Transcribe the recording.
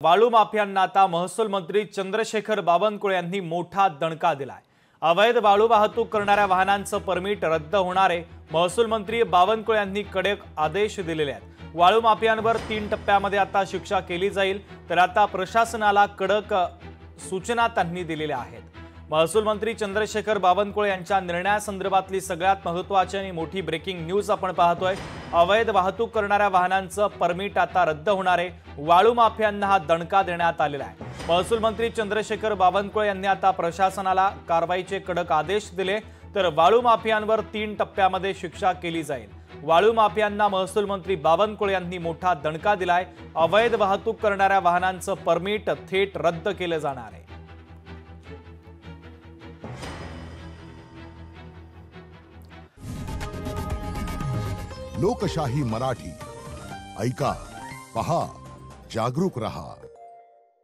वाळू माफियांना आता महसूल मंत्री चंद्रशेखर बावनकुळे यांनी मोठा दणका दिलाय। अवैध वाळू वाहतूक करणाऱ्या वाहनांचं परमिट रद्द होणार आहे। महसूल मंत्री बावनकुळे यांनी कडक आदेश दिलेले आहेत। वाळू माफियांवर 3 टप्प्यामध्ये आता शिक्षा केली जाईल, तर आता प्रशासनाला कडक सूचना त्यांनी दिलेल्या आहेत। महसूल मंत्री चंद्रशेखर बावनकुळे यांच्या निर्णयासंदर्भातली सगळ्यात महत्त्वाची आणि मोठी ब्रेकिंग न्यूज आपण पाहतोय। अवैध वाहतूक करणाऱ्या वाहनांचं परमिट आता रद्द होणार आहे। वाळू माफियांना हा दणका देण्यात आलेला आहे। महसूल मंत्री चंद्रशेखर बावनकुळे यांनी आता प्रशासनाला कारवाईचे कडक आदेश दिले, तर वाळू माफियांवर 3 टप्प्यामध्ये शिक्षा केली जाईल। वाळू माफियांना महसूल मंत्री बावनकुळे यांनी मोठा दणका दिलाय। अवैध वाहतूक करणाऱ्या वाहनांचं परमिट थेट रद्द केलं जाणार आहे। लोकशाही मराठी ऐका, पहा, जागरूक रहा।